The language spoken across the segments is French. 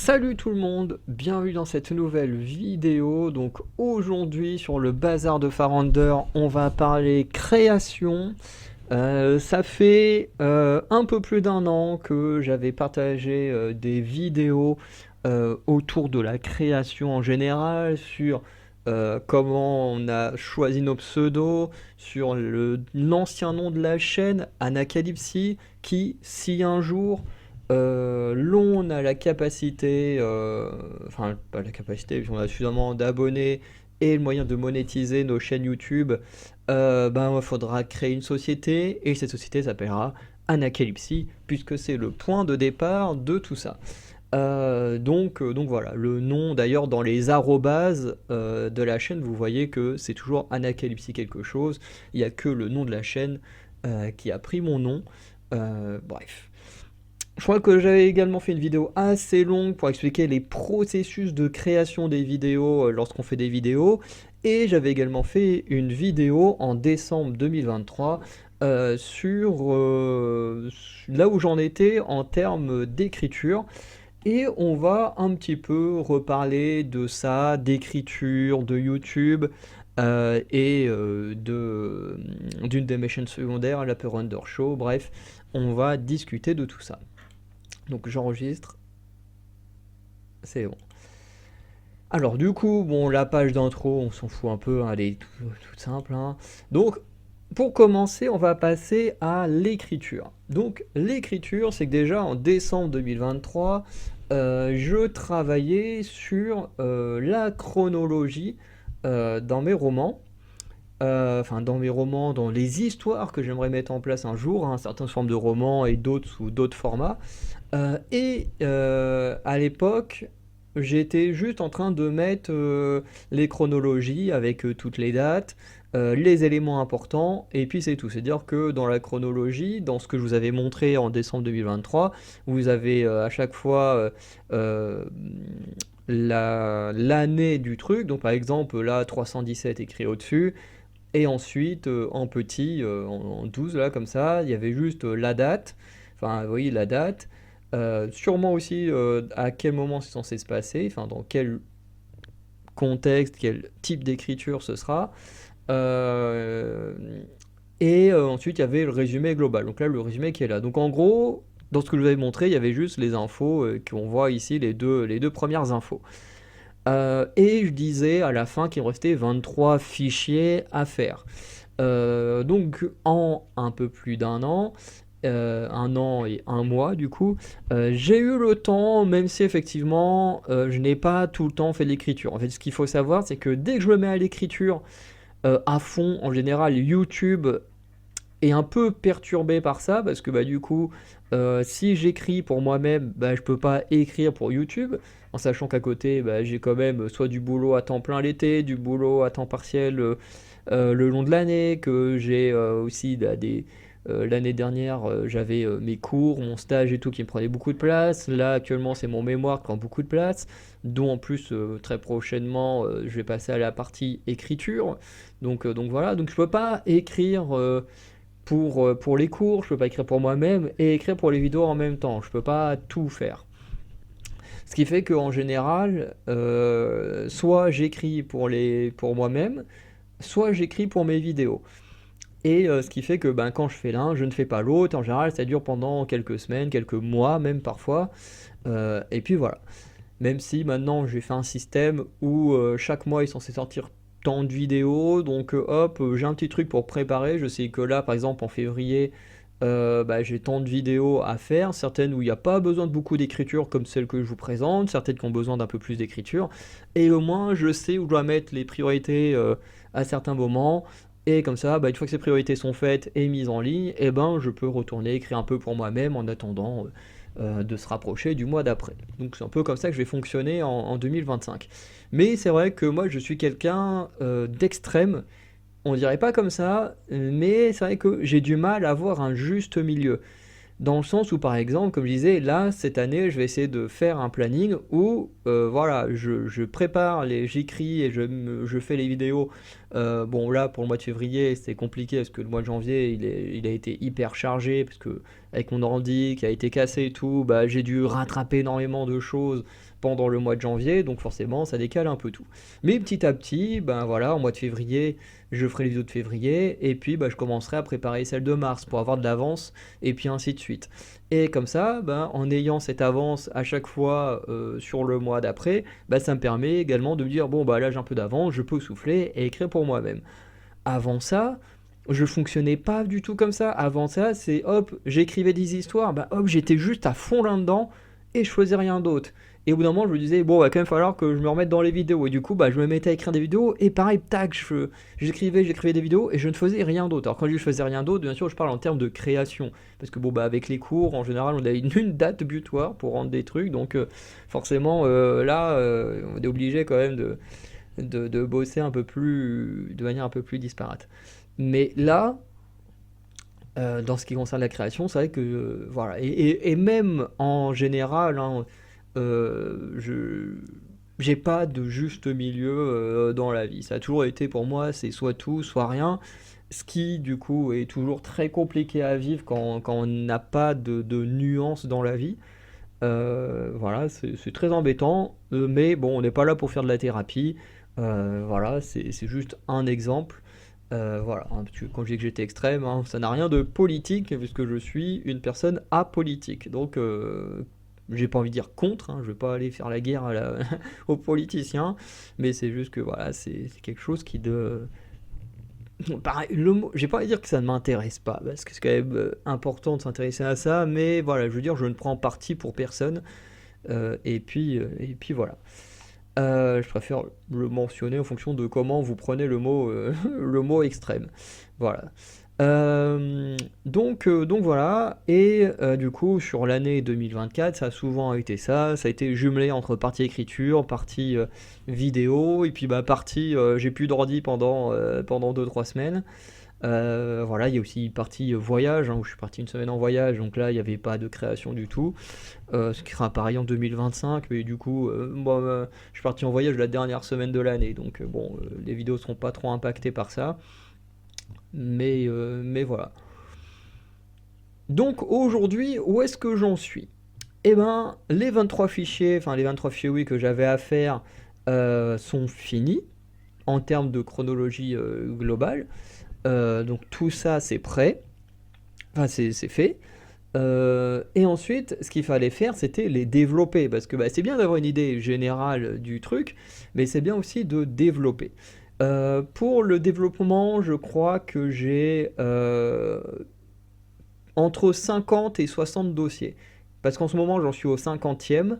Salut tout le monde, bienvenue dans cette nouvelle vidéo. Donc aujourd'hui sur le bazar de Farander, on va parler création. Ça fait un peu plus d'un an que j'avais partagé des vidéos autour de la création en général, sur comment on a choisi nos pseudos, sur l'ancien nom de la chaîne, Anacalypsy, qui, si un jour l'on a la capacité, enfin pas la capacité, on a suffisamment d'abonnés et le moyen de monétiser nos chaînes YouTube, ben il faudra créer une société et cette société s'appellera Anacalypsy puisque c'est le point de départ de tout ça. Donc voilà, le nom d'ailleurs dans les arrobases de la chaîne, vous voyez que c'est toujours Anacalypsy quelque chose, il n'y a que le nom de la chaîne qui a pris mon nom. Bref. Je crois que j'avais également fait une vidéo assez longue pour expliquer les processus de création des vidéos lorsqu'on fait des vidéos. Et j'avais également fait une vidéo en décembre 2023 sur là où j'en étais en termes d'écriture. Et on va un petit peu reparler de ça, d'écriture, de YouTube d'une des mes chaînes secondaires, la Render Show. Bref, on va discuter de tout ça. Donc j'enregistre, c'est bon. Alors du coup, bon, la page d'intro, on s'en fout un peu, hein, elle est toute simple, hein. Donc pour commencer, on va passer à l'écriture. Donc l'écriture, c'est que déjà en décembre 2023, je travaillais sur la chronologie dans mes romans. Enfin dans mes romans, dans les histoires que j'aimerais mettre en place un jour, hein, certaines formes de romans et d'autres sous d'autres formats. À l'époque, j'étais juste en train de mettre les chronologies avec toutes les dates, les éléments importants, et puis c'est tout. C'est-à-dire que dans la chronologie, dans ce que je vous avais montré en décembre 2023, vous avez à chaque fois l'année du truc. Donc par exemple, là, 317 écrit au-dessus. Et ensuite, en petit, en 12, là, comme ça, il y avait juste la date. Enfin, vous voyez, la date. Sûrement aussi à quel moment c'est censé se passer, enfin, dans quel contexte, quel type d'écriture ce sera. Euh, Ensuite, il y avait le résumé global. Donc là, le résumé qui est là. Donc en gros, dans ce que je vous avais montré, il y avait juste les infos qu'on voit ici, les deux premières infos. Et je disais à la fin qu'il me restait 23 fichiers à faire. Donc en un peu plus d'un an, un an et un mois du coup, j'ai eu le temps, même si effectivement je n'ai pas tout le temps fait de l'écriture. En fait, ce qu'il faut savoir, c'est que dès que je me mets à l'écriture à fond, en général, YouTube est un peu perturbé par ça parce que bah, du coup, si j'écris pour moi-même, bah, je peux pas écrire pour YouTube, en sachant qu'à côté, bah, j'ai quand même soit du boulot à temps plein l'été, du boulot à temps partiel le long de l'année, que j'ai aussi bah, l'année dernière, j'avais mes cours, mon stage et tout qui me prenait beaucoup de place. Là, actuellement, c'est mon mémoire qui prend beaucoup de place, dont en plus, très prochainement, je vais passer à la partie écriture. Donc voilà, donc je peux pas écrire pour les cours, je peux pas écrire pour moi-même et écrire pour les vidéos en même temps. Je peux pas tout faire. Ce qui fait qu'en général, soit j'écris pour moi-même, soit j'écris pour mes vidéos. Et ce qui fait que ben, quand je fais l'un, je ne fais pas l'autre. En général, ça dure pendant quelques semaines, quelques mois même parfois. Et puis voilà. Même si maintenant j'ai fait un système où chaque mois est censé sortir tant de vidéos, donc hop, j'ai un petit truc pour préparer. Je sais que là, par exemple, en février, bah, j'ai tant de vidéos à faire, certaines où il n'y a pas besoin de beaucoup d'écriture comme celles que je vous présente, certaines qui ont besoin d'un peu plus d'écriture, et au moins je sais où je dois mettre les priorités à certains moments, et comme ça, bah, une fois que ces priorités sont faites et mises en ligne, et ben, je peux retourner écrire un peu pour moi-même en attendant de se rapprocher du mois d'après. Donc c'est un peu comme ça que je vais fonctionner en 2025. Mais c'est vrai que moi je suis quelqu'un d'extrême, on dirait pas comme ça, mais c'est vrai que j'ai du mal à avoir un juste milieu. Dans le sens où, par exemple, comme je disais, là, cette année, je vais essayer de faire un planning où, voilà, je prépare, j'écris et je fais les vidéos Bon, là, pour le mois de février, c'était compliqué parce que le mois de janvier, il a été hyper chargé parce que avec mon ordi qui a été cassé et tout, bah, j'ai dû rattraper énormément de choses pendant le mois de janvier, donc forcément, ça décale un peu tout. Mais petit à petit, ben voilà, en mois de février, je ferai les vidéos de février et puis bah, je commencerai à préparer celle de mars pour avoir de l'avance et puis ainsi de suite. Et comme ça, ben, en ayant cette avance à chaque fois sur le mois d'après, bah, ça me permet également de me dire bon bah là j'ai un peu d'avance, je peux souffler et écrire pour moi-même. Avant ça, je fonctionnais pas du tout comme ça. Avant ça, c'est hop, j'écrivais des histoires, bah hop, j'étais juste à fond là-dedans et je faisais rien d'autre. Et au bout d'un moment, je me disais, bon, va quand même falloir que je me remette dans les vidéos. Et du coup, bah, je me mettais à écrire des vidéos et pareil, tac, j'écrivais des vidéos et je ne faisais rien d'autre. Alors, quand je dis je faisais rien d'autre, bien sûr, je parle en termes de création. Parce que, bon, bah, avec les cours, en général, on a une date butoir pour rendre des trucs. Donc, forcément, là, on est obligé quand même de bosser un peu plus, de manière un peu plus disparate. Mais là, dans ce qui concerne la création, c'est vrai que voilà, et même en général, hein, je j'ai pas de juste milieu dans la vie. Ça a toujours été pour moi, c'est soit tout, soit rien. Ce qui, du coup, est toujours très compliqué à vivre quand on n'a pas de nuances dans la vie. Voilà, c'est très embêtant, mais bon, on n'est pas là pour faire de la thérapie. Voilà, c'est juste un exemple. Voilà, hein, parce que quand je dis que j'étais extrême, hein, ça n'a rien de politique, puisque je suis une personne apolitique. Donc, j'ai pas envie de dire contre, hein, je vais pas aller faire la guerre aux politiciens, mais c'est juste que voilà, c'est quelque chose qui de. Pareil, le mot, j'ai pas envie de dire que ça ne m'intéresse pas, parce que c'est quand même important de s'intéresser à ça, mais voilà, je veux dire, je ne prends parti pour personne, et puis voilà. Je préfère le mentionner en fonction de comment vous prenez le mot, le mot extrême. Voilà. Donc voilà, et du coup sur l'année 2024, ça a souvent été ça, ça a été jumelé entre partie écriture, partie vidéo, et puis bah partie j'ai plus d'ordi pendant 2-3 semaines. Voilà, il y a aussi partie voyage, hein, où je suis parti une semaine en voyage, donc là il n'y avait pas de création du tout. Ce qui sera pareil en 2025, mais du coup, bon, je suis parti en voyage la dernière semaine de l'année, donc bon, les vidéos seront pas trop impactées par ça, mais voilà. Donc aujourd'hui, où est-ce que j'en suis? Eh ben, les 23 fichiers oui, que j'avais à faire sont finis en termes de chronologie globale. Donc tout ça, c'est prêt, enfin c'est fait. Et ensuite, ce qu'il fallait faire, c'était les développer. Parce que bah, c'est bien d'avoir une idée générale du truc, mais c'est bien aussi de développer. Pour le développement, je crois que j'ai entre 50 et 60 dossiers. Parce qu'en ce moment, j'en suis au 50e.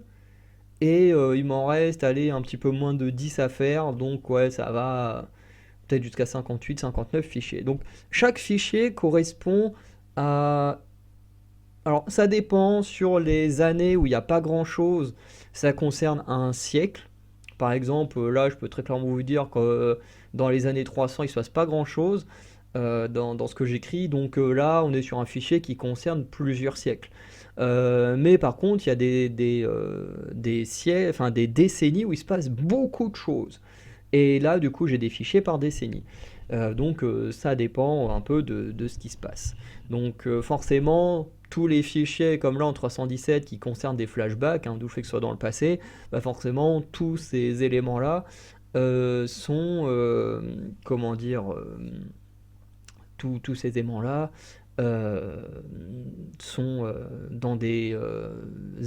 Et il m'en reste, allez, un petit peu moins de 10 à faire. Donc ouais, ça va peut-être jusqu'à 58, 59 fichiers. Donc chaque fichier correspond à. Alors, ça dépend sur les années où il n'y a pas grand-chose. Ça concerne un siècle. Par exemple, là, je peux très clairement vous dire que dans les années 300, il ne se passe pas grand-chose dans ce que j'écris. Donc là, on est sur un fichier qui concerne plusieurs siècles. Mais par contre, il y a des siècles, enfin, des décennies où il se passe beaucoup de choses. Et là, du coup, j'ai des fichiers par décennie. Donc ça dépend un peu de ce qui se passe. Donc forcément, tous les fichiers comme là en 317 qui concernent des flashbacks, hein, d'où le fait que ce soit dans le passé, bah forcément tous ces éléments-là sont, comment dire, tous ces éléments-là euh, sont dans des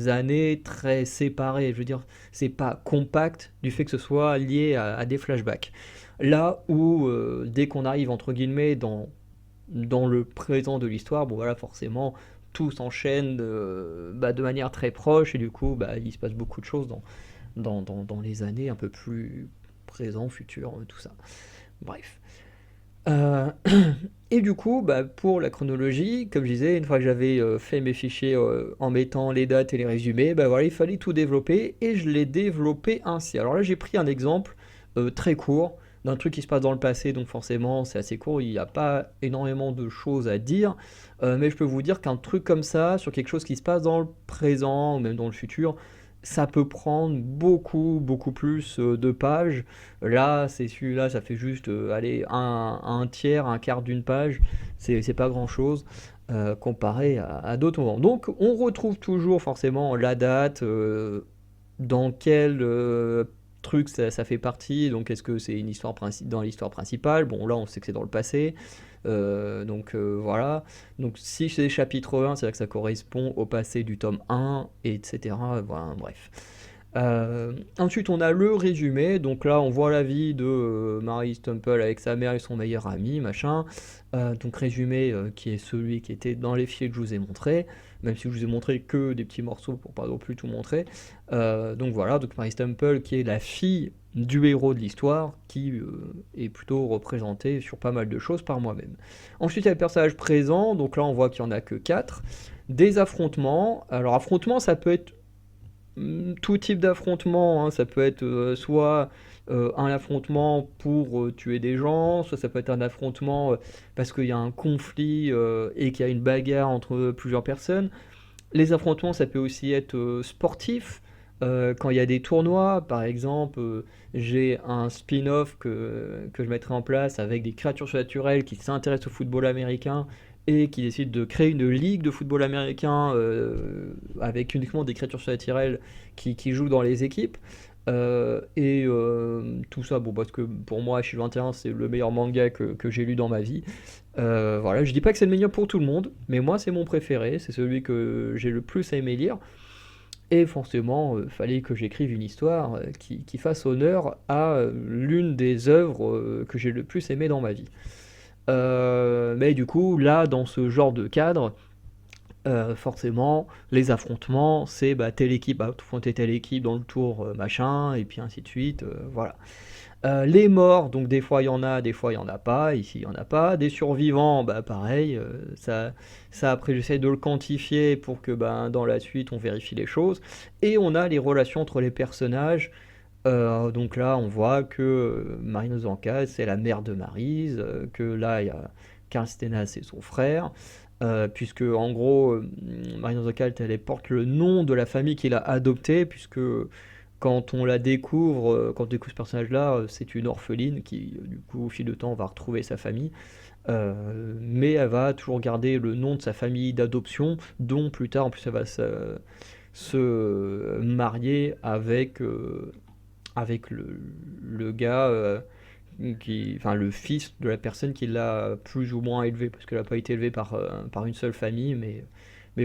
années très séparées. Je veux dire, c'est pas compact du fait que ce soit lié à des flashbacks. Là où, dès qu'on arrive entre guillemets dans le présent de l'histoire, bon voilà, forcément, tout s'enchaîne bah, de manière très proche et du coup, bah, il se passe beaucoup de choses dans les années un peu plus présent, futur, tout ça. Bref. Euh, et du coup, bah, pour la chronologie, comme je disais, une fois que j'avais fait mes fichiers en mettant les dates et les résumés, bah voilà, il fallait tout développer et je l'ai développé ainsi. Alors là, j'ai pris un exemple très court d'un truc qui se passe dans le passé, donc forcément c'est assez court, il n'y a pas énormément de choses à dire, mais je peux vous dire qu'un truc comme ça, sur quelque chose qui se passe dans le présent ou même dans le futur, ça peut prendre beaucoup, beaucoup plus de pages. Là, c'est celui-là, ça fait juste allez, un tiers, un quart d'une page. C'est pas grand-chose comparé à d'autres moments. Donc, on retrouve toujours forcément la date, dans quel truc ça fait partie. Donc, est-ce que c'est une histoire dans l'histoire principale? Bon, là, on sait que c'est dans le passé. Donc voilà. Donc si c'est chapitre 1, c'est-à-dire que ça correspond au passé du tome 1, etc. Voilà, bref. Ensuite, on a le résumé. Donc là, on voit la vie de Marie Stumple avec sa mère et son meilleur ami, machin. Donc résumé qui est celui qui était dans les fichiers que je vous ai montré, même si je vous ai montré que des petits morceaux pour pas non plus tout montrer. Donc voilà, donc Marie Stumple qui est la fille du héros de l'histoire, qui est plutôt représenté sur pas mal de choses par moi-même. Ensuite, il y a le personnage présent, donc là on voit qu'il n'y en a que 4. Des affrontements. Alors affrontements, ça peut être tout type d'affrontement, hein. Ça peut être soit un affrontement pour tuer des gens, soit ça peut être un affrontement parce qu'il y a un conflit et qu'il y a une bagarre entre plusieurs personnes. Les affrontements, ça peut aussi être sportif. Quand il y a des tournois, par exemple, j'ai un spin-off que je mettrai en place avec des créatures surnaturelles qui s'intéressent au football américain et qui décident de créer une ligue de football américain avec uniquement des créatures surnaturelles qui jouent dans les équipes. Tout ça, bon, parce que pour moi, Shield 21, c'est le meilleur manga que j'ai lu dans ma vie. Voilà, je dis pas que c'est le meilleur pour tout le monde, mais moi, c'est mon préféré, c'est celui que j'ai le plus aimé lire. Et forcément, fallait que j'écrive une histoire qui fasse honneur à l'une des œuvres que j'ai le plus aimé dans ma vie. Mais du coup, là, dans ce genre de cadre, forcément, les affrontements, c'est bah, telle équipe va affronter telle équipe dans le tour machin, et puis ainsi de suite, voilà. Les morts, donc des fois il y en a, des fois il y en a pas, ici il y en a pas. Des survivants, bah pareil, ça après j'essaie de le quantifier pour que bah, dans la suite on vérifie les choses. Et on a les relations entre les personnages. Donc là on voit que Marino Zanca c'est la mère de Maryse, que là il y a Karl Stena c'est son frère. Puisque en gros, Marino Zanca elle porte le nom de la famille qu'il a adoptée, puisque quand on la découvre, quand on découvre ce personnage-là, c'est une orpheline qui, du coup, au fil du temps, va retrouver sa famille. Mais elle va toujours garder le nom de sa famille d'adoption, dont plus tard, en plus, elle va se marier avec le gars, enfin le fils de la personne qui l'a plus ou moins élevé, parce qu'elle n'a pas été élevée par une seule famille, mais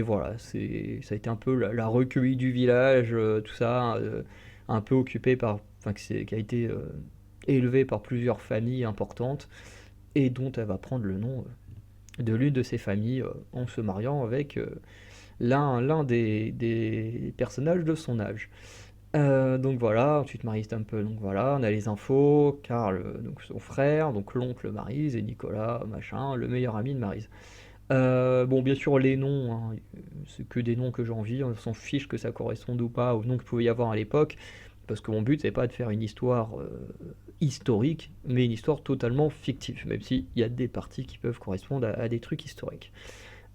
voilà, ça a été un peu la recueillie du village, tout ça, un peu occupé enfin qui a été élevée par plusieurs familles importantes, et dont elle va prendre le nom de l'une de ces familles en se mariant avec l'un des personnages de son âge. Donc voilà, ensuite Maryse Temple, donc voilà, on a les infos, Karl, donc son frère, donc l'oncle Maryse, et Nicolas, machin, le meilleur ami de Maryse. Bon, bien sûr, les noms, hein, c'est que des noms que j'ai envie, on s'en fiche que ça corresponde ou pas aux noms qu'il pouvait y avoir à l'époque, parce que mon but, c'est pas de faire une histoire historique, mais une histoire totalement fictive, même s'il y a des parties qui peuvent correspondre à des trucs historiques.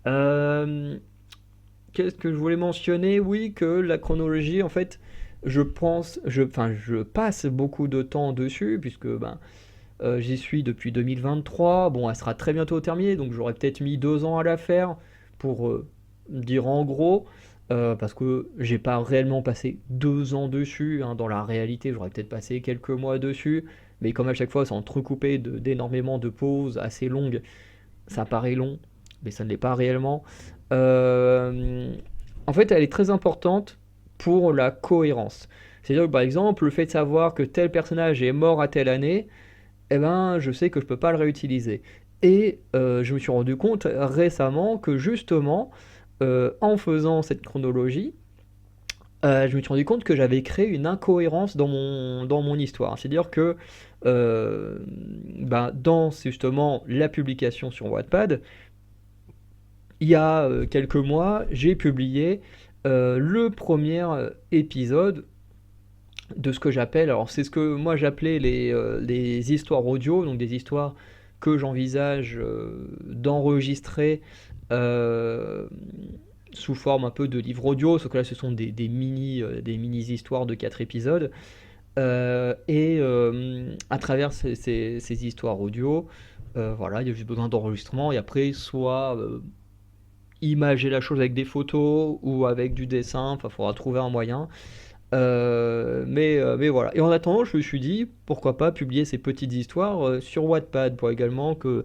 Euh, Qu'est-ce que je voulais mentionner? Oui, que la chronologie, en fait, je passe beaucoup de temps dessus, puisque ben, j'y suis depuis 2023. Bon, elle sera très bientôt terminée, donc j'aurais peut-être mis 2 ans à la faire pour dire en gros, parce que j'ai pas réellement passé 2 ans dessus, hein. Dans la réalité, j'aurais peut-être passé quelques mois dessus, mais comme à chaque fois, c'est entrecoupé d'énormément de pauses assez longues, ça paraît long, mais ça ne l'est pas réellement. Euh, En fait, elle est très importante pour la cohérence. C'est-à-dire que par exemple, le fait de savoir que tel personnage est mort à telle année, eh ben, je sais que je peux pas le réutiliser. Et je me suis rendu compte récemment que justement, en faisant cette chronologie, je me suis rendu compte que j'avais créé une incohérence dans mon histoire. C'est-à-dire que ben, dans justement la publication sur Wattpad, il y a quelques mois, j'ai publié le premier épisode de ce que j'appelle, alors c'est ce que moi j'appelais les histoires audio, donc des histoires que j'envisage d'enregistrer euh, sous forme un peu de livre audio, sauf que là ce sont des mini-histoires de 4 épisodes. À travers ces histoires audio, voilà, il y a juste besoin d'enregistrement et après soit imager la chose avec des photos ou avec du dessin, enfin il faudra trouver un moyen. Mais voilà. Et en attendant, je me suis dit, pourquoi pas publier ces petites histoires sur Wattpad pour également que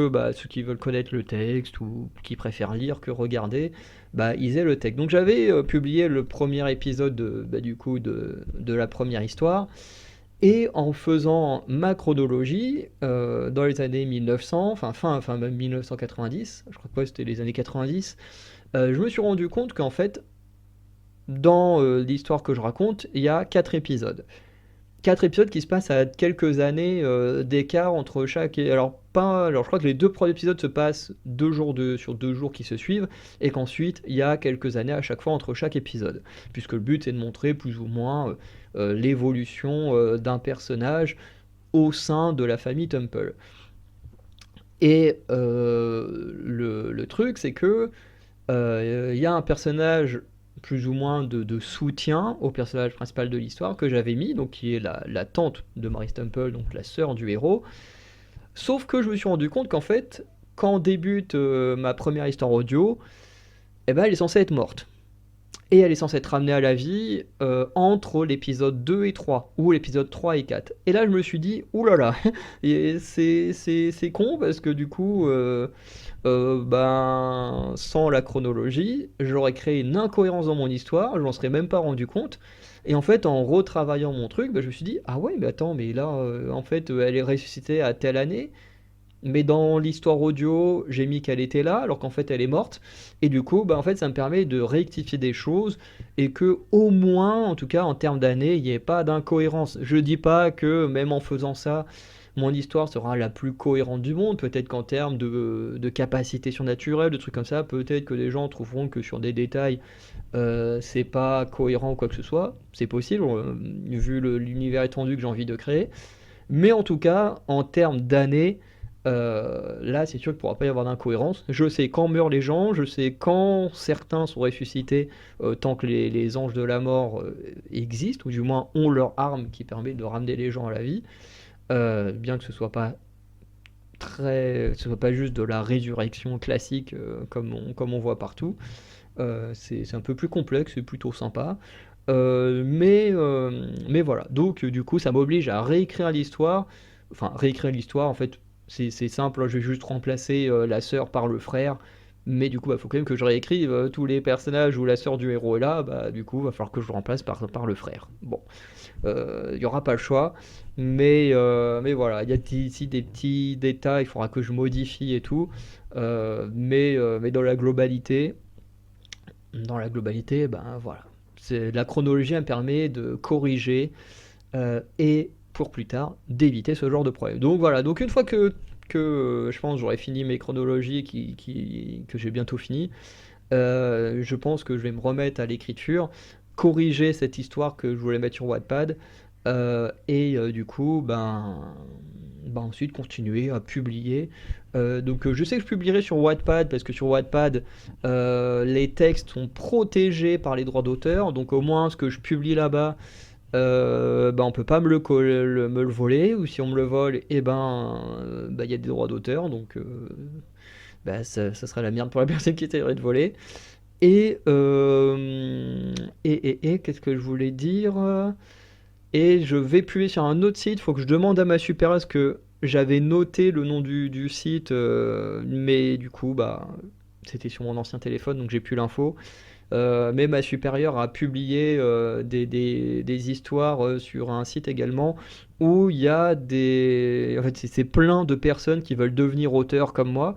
bah, ceux qui veulent connaître le texte ou qui préfèrent lire que regarder, bah, ils aient le texte. Donc j'avais publié le premier épisode bah, du coup de la première histoire. Et en faisant ma chronologie, dans les années 1900, enfin même 1990, je crois que c'était les années 90, je me suis rendu compte qu'en fait, dans l'histoire que je raconte, il y a 4 épisodes. 4 épisodes qui se passent à quelques années d'écart entre chaque. Alors, je crois que les 2 premiers épisodes se passent sur 2 jours qui se suivent, et qu'ensuite il y a quelques années à chaque fois entre chaque épisode. Puisque le but c'est de montrer plus ou moins l'évolution d'un personnage au sein de la famille Temple. Et le truc, c'est que il y a un personnage plus ou moins de soutien au personnage principal de l'histoire que j'avais mis, donc qui est la tante de Maurice Temple, donc la sœur du héros. Sauf que je me suis rendu compte qu'en fait, quand débute ma première histoire audio, eh ben, elle est censée être morte. Et elle est censée être ramenée à la vie entre l'épisode 2 et 3, ou l'épisode 3 et 4. Et là, je me suis dit, oulala, c'est con, parce que du coup, ben, sans la chronologie, j'aurais créé une incohérence dans mon histoire, je m'en serais même pas rendu compte. Et en fait, en retravaillant mon truc, ben, je me suis dit, ah ouais, mais attends, mais là, en fait, elle est ressuscitée à telle année, mais dans l'histoire audio, j'ai mis qu'elle était là, alors qu'en fait elle est morte. Et du coup, bah, en fait, ça me permet de rectifier des choses et que, au moins, en tout cas en termes d'années, il n'y ait pas d'incohérence. Je dis pas que même en faisant ça, mon histoire sera la plus cohérente du monde. Peut-être qu'en termes de capacité surnaturelle, de trucs comme ça, peut-être que les gens trouveront que sur des détails, c'est pas cohérent ou quoi que ce soit. C'est possible, vu l'univers étendu que j'ai envie de créer. Mais en tout cas, en termes d'années, là, c'est sûr qu'il ne pourra pas y avoir d'incohérence. Je sais quand meurent les gens, je sais quand certains sont ressuscités, tant que les anges de la mort existent, ou du moins ont leur arme qui permet de ramener les gens à la vie, bien que ce soit pas juste de la résurrection classique comme on voit partout. C'est un peu plus complexe, c'est plutôt sympa. Mais voilà, donc du coup ça m'oblige à réécrire l'histoire. Enfin, réécrire l'histoire, en fait, c'est simple, hein, je vais juste remplacer la sœur par le frère. Mais du coup, il faut quand même que je réécrive tous les personnages où la sœur du héros est là. Bah, du coup, il va falloir que je le remplace par le frère. Bon, il n'y aura pas le choix. Mais voilà, il y a ici des petits détails, il faudra que je modifie et tout. Mais dans la globalité, ben voilà. La chronologie elle permet de corriger et pour plus tard d'éviter ce genre de problème. Donc voilà, donc une fois que je pense j'aurai fini mes chronologies que j'ai bientôt fini, je pense que je vais me remettre à l'écriture, corriger cette histoire que je voulais mettre sur Wattpad, du coup, ben ensuite continuer à publier. Donc je sais que je publierai sur Wattpad parce que sur Wattpad, les textes sont protégés par les droits d'auteur, donc au moins ce que je publie là-bas, ben on peut pas me le voler, ou si on me le vole, et ben il y a des droits d'auteur, donc ben, ça sera la merde pour la personne qui essaierait de voler. Et, qu'est-ce que je voulais dire? Et je vais publier sur un autre site, il faut que je demande à ma supérieure parce que j'avais noté le nom du site, mais du coup, bah, c'était sur mon ancien téléphone, donc j'ai plus l'info. Mais ma supérieure a publié des histoires sur un site également où il y a En fait, c'est plein de personnes qui veulent devenir auteurs comme moi,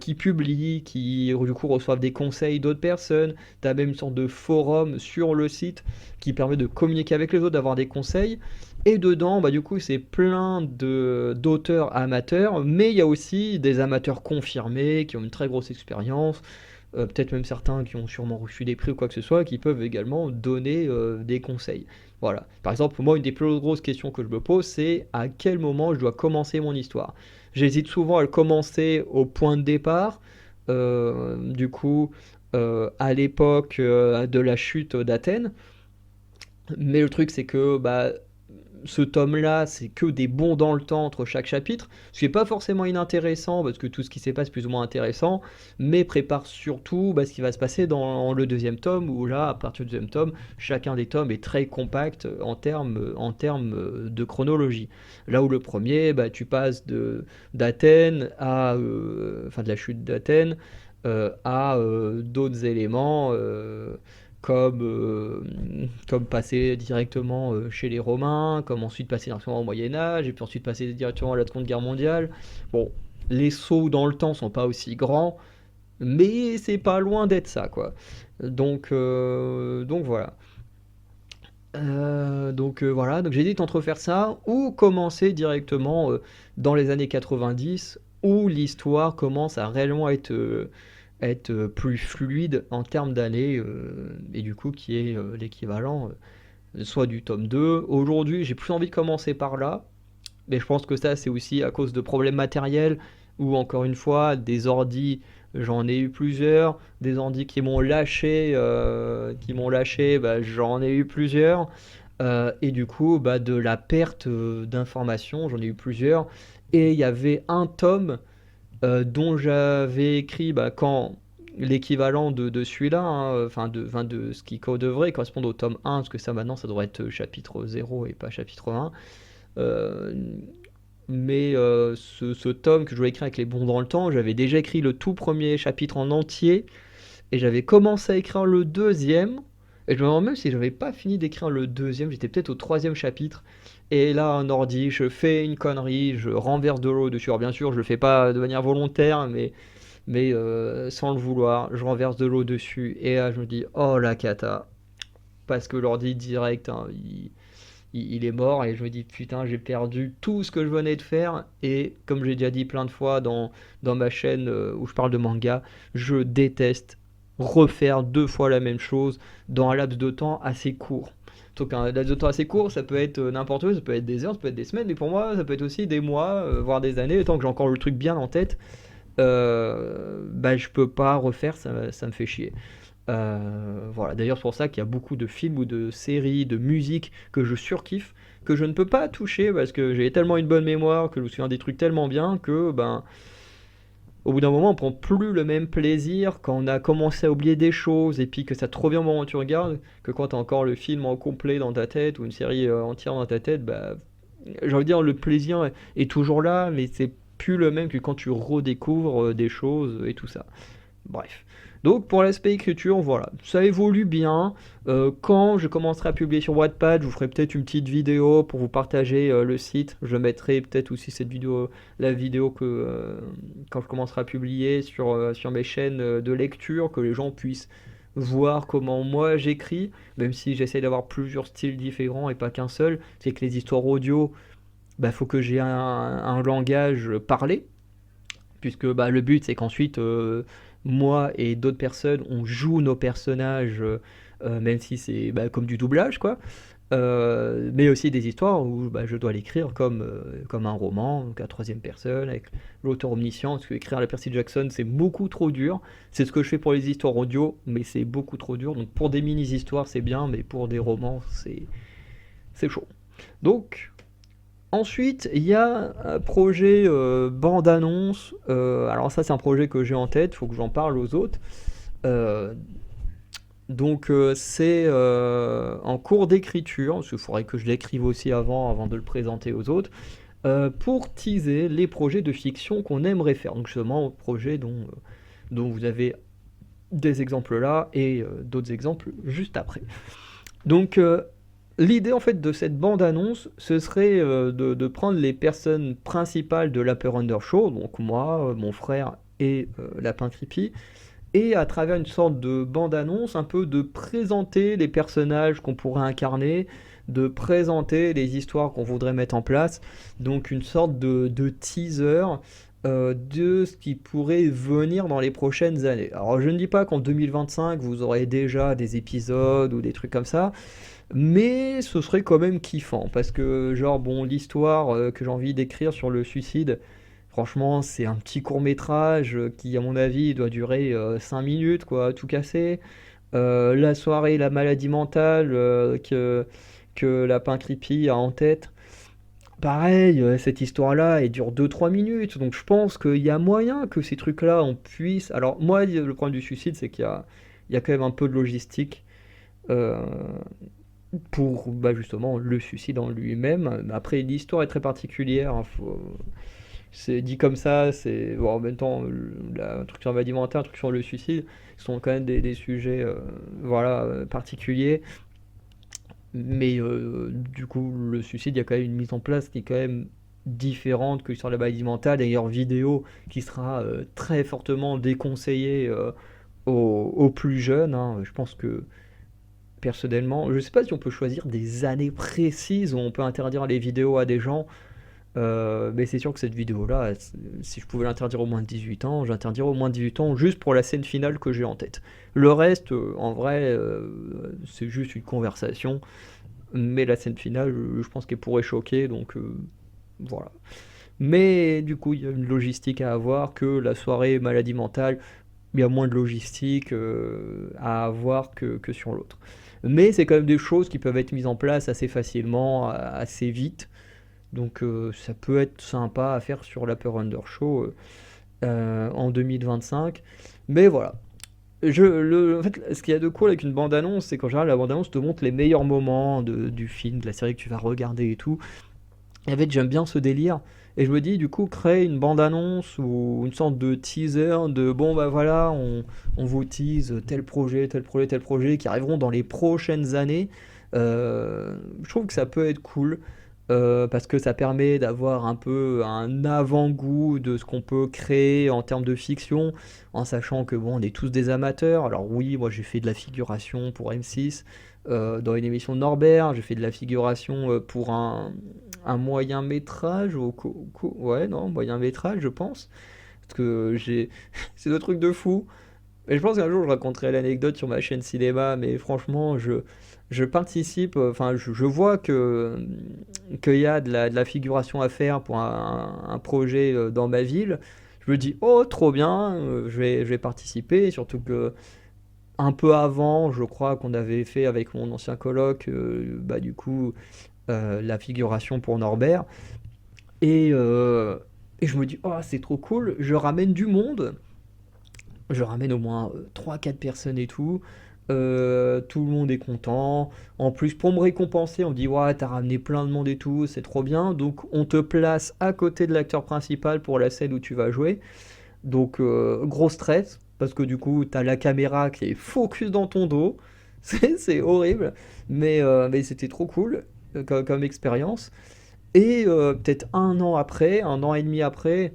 qui publient, qui du coup reçoivent des conseils d'autres personnes. Tu as même une sorte de forum sur le site qui permet de communiquer avec les autres, d'avoir des conseils. Et dedans, bah, du coup, c'est plein d'auteurs amateurs, mais il y a aussi des amateurs confirmés qui ont une très grosse expérience, peut-être même certains qui ont sûrement reçu des prix ou quoi que ce soit, qui peuvent également donner des conseils. Voilà. Par exemple, moi, une des plus grosses questions que je me pose, c'est à quel moment je dois commencer mon histoire. J'hésite souvent à le commencer au point de départ. Du coup, à l'époque de la chute d'Athènes. Mais le truc, c'est que bah, ce tome-là, c'est que des bonds dans le temps entre chaque chapitre, ce qui n'est pas forcément inintéressant, parce que tout ce qui s'est passé est plus ou moins intéressant, mais prépare surtout bah, ce qui va se passer dans le deuxième tome, où là, à partir du deuxième tome, chacun des tomes est très compact en termes de chronologie. Là où le premier, bah, tu passes d'Athènes enfin de la chute d'Athènes, à d'autres éléments. Comme passer directement chez les Romains, comme ensuite passer directement au Moyen-Âge, et puis ensuite passer directement à la Seconde Guerre mondiale. Bon, les sauts dans le temps sont pas aussi grands, mais c'est pas loin d'être ça, quoi. Donc voilà. Voilà, donc j'hésite entre faire ça ou commencer directement dans les années 90 où l'histoire commence à réellement être plus fluide en termes d'années et du coup qui est l'équivalent soit du tome 2. Aujourd'hui, j'ai plus envie de commencer par là, mais je pense que ça c'est aussi à cause de problèmes matériels ou encore une fois des ordis, j'en ai eu plusieurs, des ordis qui m'ont lâché, bah, j'en ai eu plusieurs. Et du coup, bah, de la perte d'informations, j'en ai eu plusieurs. Et il y avait un tome dont j'avais écrit bah, quand l'équivalent de celui-là, hein, enfin de ce qui devrait correspondre au tome 1, parce que ça maintenant ça devrait être chapitre 0 et pas chapitre 1. Euh, mais ce tome que je voulais écrire avec les bons dans le temps, j'avais déjà écrit le tout premier chapitre en entier, et j'avais commencé à écrire le deuxième, et je me demande même si j'avais pas fini d'écrire le deuxième, j'étais peut-être au troisième chapitre, et là un ordi, je fais une connerie, je renverse de l'eau dessus, alors bien sûr je le fais pas de manière volontaire, mais sans le vouloir, je renverse de l'eau dessus, et là je me dis, oh la cata, parce que l'ordi direct, hein, il est mort et je me dis putain j'ai perdu tout ce que je venais de faire et comme j'ai déjà dit plein de fois dans ma chaîne où je parle de manga, je déteste refaire deux fois la même chose dans un laps de temps assez court. Donc un laps de temps assez court, ça peut être n'importe où, ça peut être des heures, ça peut être des semaines, mais pour moi ça peut être aussi des mois, voire des années, tant que j'ai encore le truc bien en tête, bah je peux pas refaire, ça me fait chier. Voilà, d'ailleurs c'est pour ça qu'il y a beaucoup de films ou de séries, de musique que je surkiffe, que je ne peux pas toucher parce que j'ai tellement une bonne mémoire, que je me souviens des trucs tellement bien que ben au bout d'un moment on prend plus le même plaisir quand on a commencé à oublier des choses et puis que ça te revient au moment où tu regardes que quand t'as encore le film en complet dans ta tête ou une série entière dans ta tête, bah j'ai envie de dire le plaisir est toujours là mais c'est plus le même que quand tu redécouvres des choses et tout ça. Bref. Donc pour l'aspect écriture, voilà, ça évolue bien. Quand je commencerai à publier sur Wattpad, je vous ferai peut-être une petite vidéo pour vous partager le site. Je mettrai peut-être aussi la vidéo quand je commencerai à publier sur mes chaînes de lecture, que les gens puissent voir comment moi j'écris, même si j'essaie d'avoir plusieurs styles différents et pas qu'un seul. C'est que les histoires audio, bah, faut que j'ai un langage parlé puisque bah, le but c'est qu'ensuite moi et d'autres personnes on joue nos personnages même si c'est bah, comme du doublage quoi. Mais aussi des histoires où bah, je dois l'écrire comme un roman, donc à troisième personne, avec l'auteur omniscient, parce que écrire à la Percy Jackson c'est beaucoup trop dur. C'est ce que je fais pour les histoires audio, mais c'est beaucoup trop dur. Donc pour des mini-histoires c'est bien, mais pour des romans c'est chaud. Donc ensuite, il y a un projet bande-annonce. Alors ça, c'est un projet que j'ai en tête, il faut que j'en parle aux autres. Euh, c'est en cours d'écriture, parce qu'il faudrait que je l'écrive aussi avant de le présenter aux autres, pour teaser les projets de fiction qu'on aimerait faire. Donc justement, projet dont vous avez des exemples là et d'autres exemples juste après. Donc l'idée en fait de cette bande-annonce, ce serait de prendre les personnes principales de l'Upper Under Show, donc moi, mon frère et Lapin Creepy, et à travers une sorte de bande-annonce, un peu de présenter les personnages qu'on pourrait incarner, de présenter les histoires qu'on voudrait mettre en place, donc une sorte de teaser de ce qui pourrait venir dans les prochaines années. Alors je ne dis pas qu'en 2025 vous aurez déjà des épisodes ou des trucs comme ça, mais ce serait quand même kiffant parce que genre bon l'histoire que j'ai envie d'écrire sur le suicide, Franchement, c'est un petit court-métrage qui, à mon avis, doit durer 5 minutes, quoi, tout casser. La soirée, la maladie mentale que Lapin Creepy a en tête. Pareil, cette histoire-là, elle dure 2-3 minutes, donc je pense qu'il y a moyen que ces trucs-là, on puisse... Alors moi, le problème du suicide, c'est qu'il y a quand même un peu de logistique euh, pour bah, justement le suicide en lui-même. Après, l'histoire est très particulière, hein, c'est dit comme ça, c'est... Bon, en même temps, un truc sur la maladie mentale, un truc sur le suicide, sont quand même des sujets voilà, particuliers. Mais du coup, le suicide, il y a quand même une mise en place qui est quand même différente que sur la maladie mentale. D'ailleurs, vidéo qui sera très fortement déconseillée aux plus jeunes, hein. Je pense que personnellement, je sais pas si on peut choisir des années précises où on peut interdire les vidéos à des gens. Mais c'est sûr que cette vidéo-là, si je pouvais l'interdire au moins de 18 ans, j'interdirais au moins de 18 ans juste pour la scène finale que j'ai en tête. Le reste, en vrai, c'est juste une conversation. Mais la scène finale, je pense qu'elle pourrait choquer, donc voilà. Mais du coup, il y a une logistique à avoir, que la soirée maladie mentale, il y a moins de logistique à avoir que sur l'autre. Mais c'est quand même des choses qui peuvent être mises en place assez facilement, assez vite. Donc ça peut être sympa à faire sur l'Upper Under Show en 2025. Mais voilà. En fait, ce qu'il y a de cool avec une bande-annonce, c'est qu'en général, la bande-annonce te montre les meilleurs moments du film, de la série que tu vas regarder et tout. Et en fait, j'aime bien ce délire. Et je me dis, du coup, créer une bande-annonce ou une sorte de teaser de bon, bah voilà, on vous tease tel projet, tel projet, tel projet qui arriveront dans les prochaines années. Je trouve que ça peut être cool. Parce que ça permet d'avoir un peu un avant-goût de ce qu'on peut créer en termes de fiction, en sachant que bon, on est tous des amateurs. Alors oui, moi j'ai fait de la figuration pour M6 dans une émission de Norbert, j'ai fait de la figuration pour un moyen métrage, ouais non, moyen métrage je pense, parce que j'ai, c'est deux trucs de fou. Et je pense qu'un jour je raconterai l'anecdote sur ma chaîne cinéma, mais franchement, je participe, enfin, je vois qu'il y a de la figuration à faire pour un projet dans ma ville. Je me dis, oh, trop bien, je vais participer. Surtout que un peu avant, je crois qu'on avait fait avec mon ancien coloc, bah, du coup, la figuration pour Norbert. Et, euh, et je me dis, oh, c'est trop cool, je ramène du monde. Je ramène au moins 3-4 personnes et tout. Tout le monde est content. En plus, pour me récompenser, on me dit ouais, t'as ramené plein de monde et tout, c'est trop bien. Donc, on te place à côté de l'acteur principal pour la scène où tu vas jouer. Donc, gros stress, parce que du coup, t'as la caméra qui est focus dans ton dos. C'est horrible. Mais c'était trop cool comme expérience. Et peut-être un an après, un an et demi après,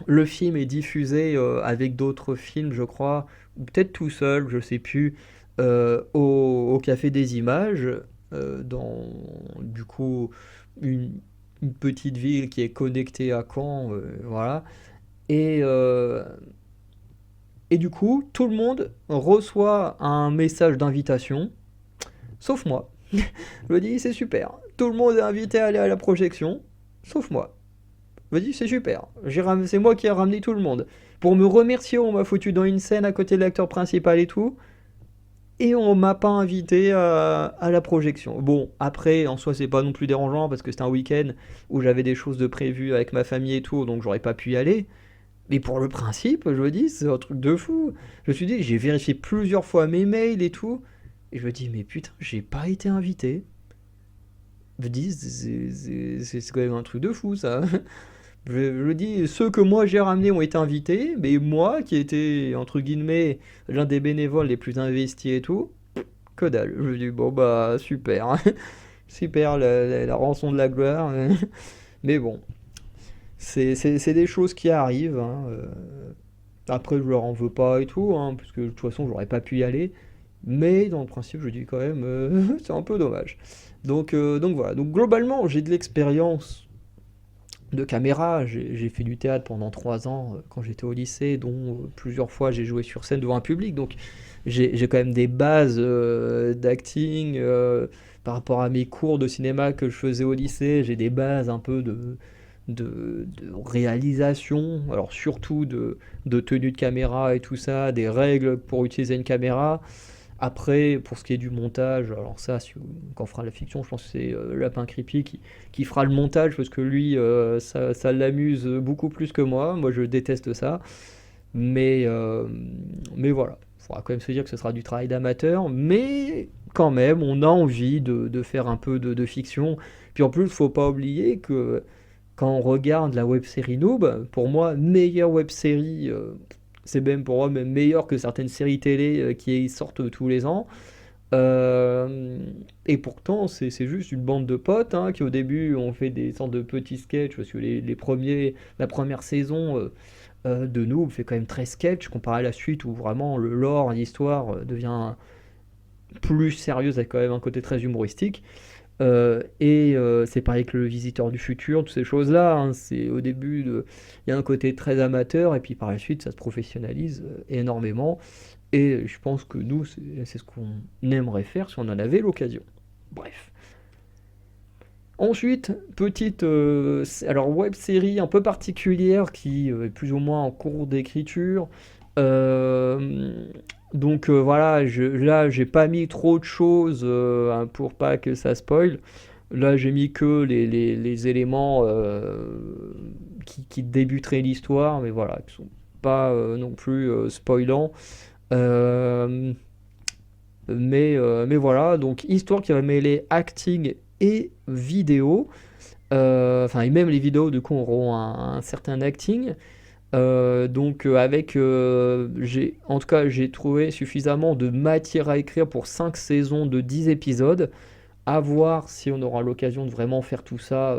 le film est diffusé avec d'autres films, je crois, ou peut-être tout seul, je sais plus, au Café des Images, dans du coup une, une petite ville qui est connectée à Caen, voilà. Et, euh, et du coup, tout le monde reçoit un message d'invitation, sauf moi. Je me dis, c'est super. Tout le monde est invité à aller à la projection, sauf moi. Je me dis, c'est super. C'est moi qui ai ramené tout le monde. Pour me remercier, on m'a foutu dans une scène à côté de l'acteur principal et tout. Et on m'a pas invité à la projection. Bon, après, en soi, c'est pas non plus dérangeant parce que c'était un week-end où j'avais des choses de prévues avec ma famille et tout, donc j'aurais pas pu y aller. Mais pour le principe, je me dis, c'est un truc de fou. Je me suis dit, j'ai vérifié plusieurs fois mes mails et tout. Et je me dis, mais putain, j'ai pas été invité. Je me dis, c'est quand même un truc de fou ça. Je dis, ceux que moi j'ai ramenés ont été invités, mais moi, qui étais, entre guillemets, l'un des bénévoles les plus investis et tout, que dalle. Je dis, bon bah super, super la rançon de la gloire. Mais bon, c'est des choses qui arrivent, hein. Après, je leur en veux pas et tout, hein, parce que de toute façon, j'aurais pas pu y aller. Mais dans le principe, je dis quand même, c'est un peu dommage. Donc voilà. Donc globalement, j'ai de l'expérience de caméra. J'ai fait du théâtre pendant 3 ans quand j'étais au lycée, dont plusieurs fois j'ai joué sur scène devant un public. Donc j'ai quand même des bases d'acting par rapport à mes cours de cinéma que je faisais au lycée. J'ai des bases un peu de réalisation, alors surtout de tenue de caméra et tout ça, des règles pour utiliser une caméra. Après, pour ce qui est du montage, alors ça, quand on fera la fiction, je pense que c'est Lapin Creepy qui fera le montage, parce que lui, ça l'amuse beaucoup plus que moi. Moi, je déteste ça. Mais, euh, mais voilà, il faudra quand même se dire que ce sera du travail d'amateur, mais quand même, on a envie de faire un peu de fiction. Puis en plus, il ne faut pas oublier que quand on regarde la web-série Noob, pour moi, meilleure web-série, c'est même pour moi même meilleur que certaines séries télé qui sortent tous les ans. Euh, et pourtant, c'est juste une bande de potes hein, qui au début ont fait des sortes de petits sketchs, parce que la première saison de Noob fait quand même très sketch comparé à la suite où vraiment le lore, l'histoire devient plus sérieuse avec quand même un côté très humoristique. C'est pareil que le Visiteur du futur, toutes ces choses-là. Hein, c'est au début, il y a un côté très amateur et puis par la suite, ça se professionnalise énormément. Et je pense que nous, c'est ce qu'on aimerait faire si on en avait l'occasion. Bref. Ensuite, petite alors web série un peu particulière qui est plus ou moins en cours d'écriture. Euh, voilà, là j'ai pas mis trop de choses hein, pour pas que ça spoil. Là j'ai mis que les éléments qui débuteraient l'histoire, mais voilà, qui sont pas non plus spoilants. Euh, mais voilà, donc histoire qui va mêler acting et vidéo. Enfin, et même les vidéos, du coup, auront un certain acting. En tout cas, j'ai trouvé suffisamment de matière à écrire pour 5 saisons de 10 épisodes. À voir si on aura l'occasion de vraiment faire tout ça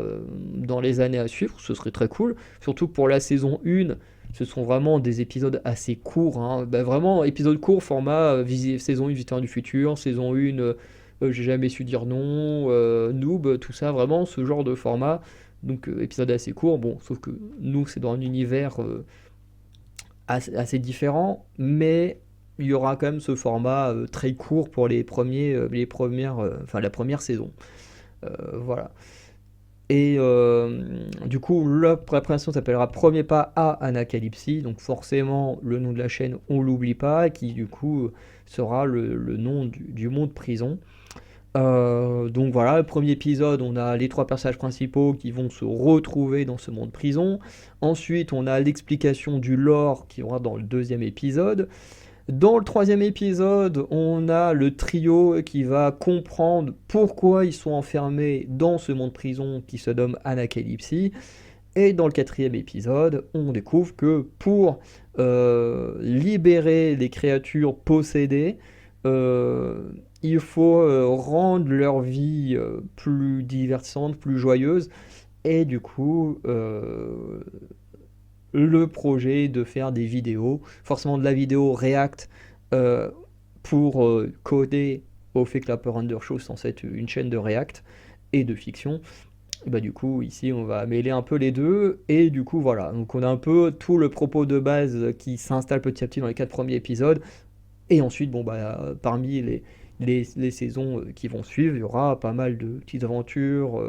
dans les années à suivre, ce serait très cool. Surtout pour la saison 1, ce sont vraiment des épisodes assez courts. Hein. Bah, vraiment, épisode court, format saison 1, Visiteur du futur, saison 1, j'ai jamais su dire non, Noob, tout ça, vraiment ce genre de format. Donc, épisode assez court. Bon, sauf que nous, c'est dans un univers assez différent, mais il y aura quand même ce format très court pour enfin la première saison. Voilà. Du coup, la préparation s'appellera Premier pas à Anacalypsie. Donc forcément, le nom de la chaîne, on l'oublie pas, qui du coup sera le nom du monde prison. Donc voilà, le premier épisode, on a les 3 personnages principaux qui vont se retrouver dans ce monde prison. Ensuite, on a l'explication du lore qui aura dans le deuxième épisode. Dans le troisième épisode, on a le trio qui va comprendre pourquoi ils sont enfermés dans ce monde prison qui se nomme Anacalypsie. Et dans le quatrième épisode, on découvre que pour libérer les créatures possédées, euh, il faut rendre leur vie plus divertissante, plus joyeuse. Et du coup, le projet de faire des vidéos, forcément de la vidéo React euh, pour coder au fait que la Power Render Show est censée être une chaîne de React et de fiction. Et bah du coup ici on va mêler un peu les deux et du coup voilà, donc on a un peu tout le propos de base qui s'installe petit à petit dans les 4 premiers épisodes et ensuite bon bah parmi les saisons qui vont suivre il y aura pas mal de petites aventures